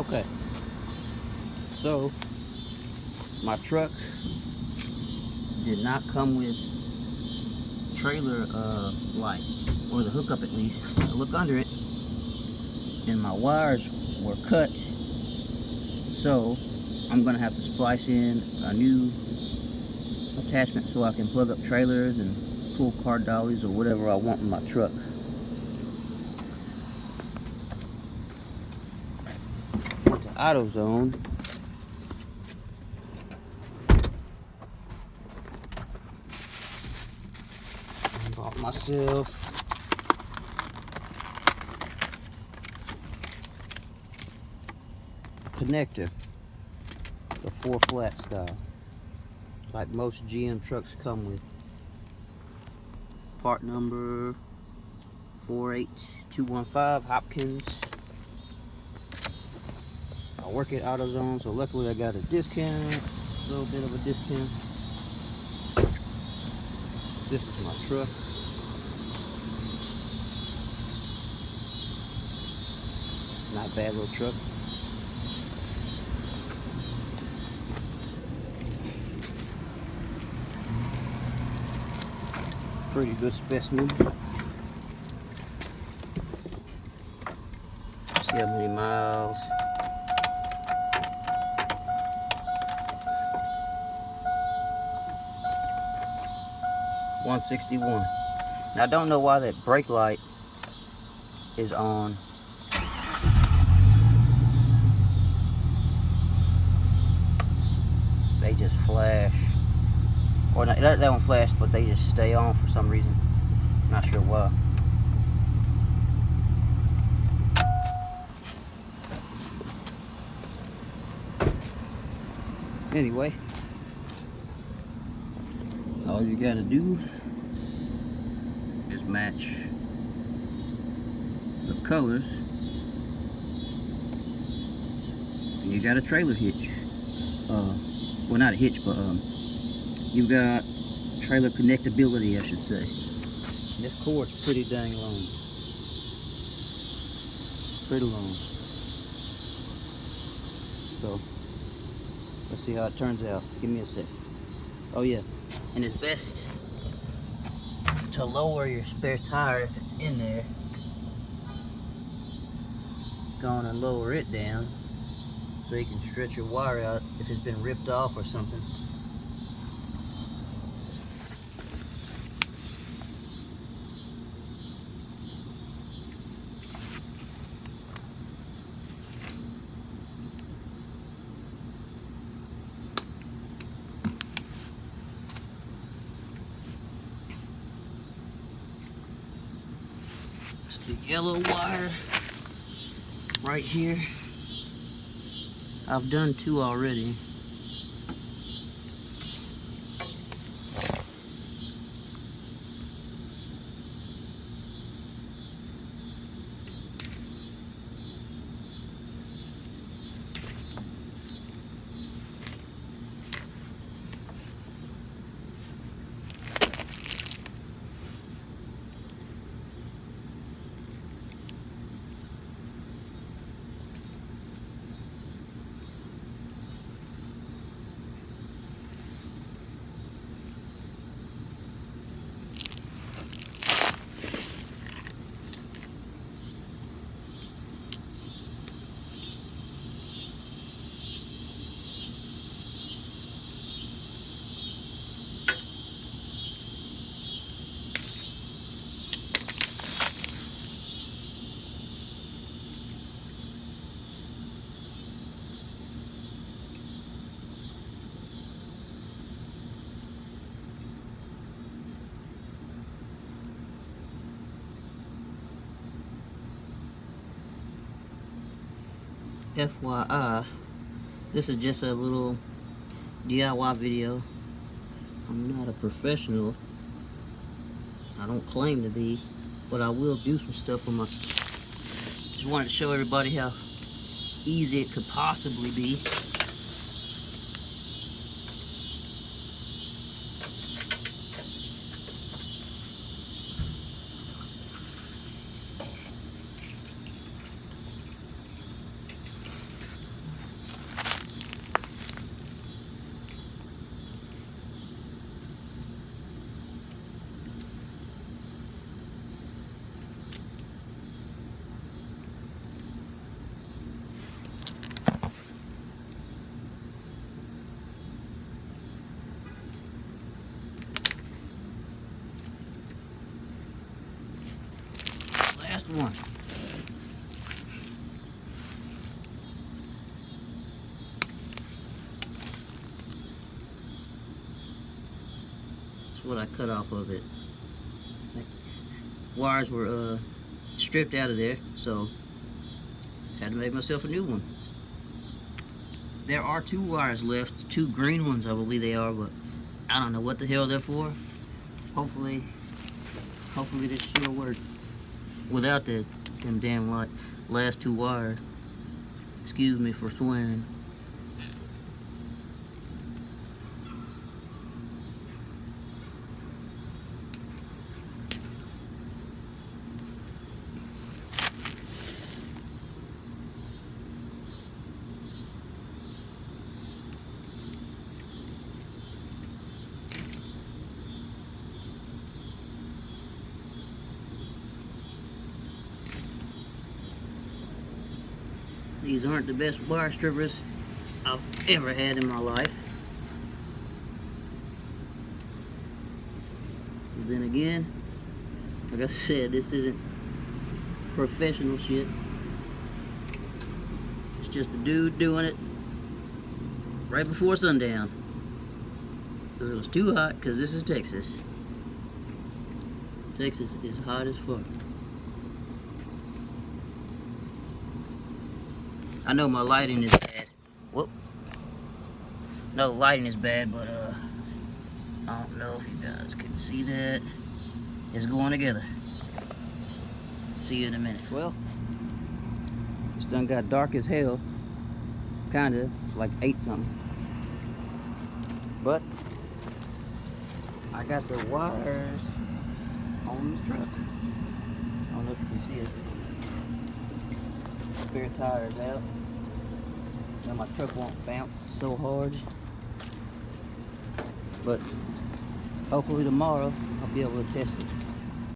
Okay, so my truck did not come with trailer lights, or the hookup at least. I look under it and my wires were cut, so I'm gonna have to splice in a new attachment so I can plug up trailers and pull car dollies or whatever I want in my truck. Went to AutoZone. Bought myself a connector, the 4-flat style, like most GM trucks come with. Part number 48215, Hopkins. I work at AutoZone, so luckily I got a discount, a little bit of a discount. This is my truck. Not a bad little truck. Pretty good specimen. See how many miles. $161. Now I don't know why that brake light is on. They just flash. Or not, they don't flash, but they just stay on for some reason. Not sure why. Anyway, all you gotta do is match the colors, and you got a trailer hitch. Well, not a hitch, but you got trailer connectability, I should say. This cord's pretty dang long. Pretty long. So let's see how it turns out. Give me a sec. Oh yeah, and it's best to lower your spare tire if it's in there. Go on and lower it down so you can stretch your wire out if it's been ripped off or something. It's the yellow wire right here. I've done 2 already. FYI, this is just a little DIY video. I'm not a professional. I don't claim to be, but I will do some stuff with my. Just wanted to show everybody how easy it could possibly be. one. That's what I cut off of it. Wires were stripped out of there, so had to make myself a new one. There are 2 wires left, 2 green ones I believe they are, but I don't know what the hell they're for. Hopefully this sure work without them damn last 2 wires. Excuse me for swearing. These aren't the best wire strippers I've ever had in my life. But then again, like I said, this isn't professional shit. It's just a dude doing it right before sundown. Because it was too hot, because this is Texas. Texas is hot as fuck. I know my lighting is bad. Whoop. No, the lighting is bad, but I don't know if you guys can see that. It's going together. See you in a minute. Well, it's done got dark as hell. Kinda, like 8 something. But I got the wires on the truck. I don't know if you can see it. Spare tires out. Now my truck won't bounce so hard. But hopefully tomorrow I'll be able to test it.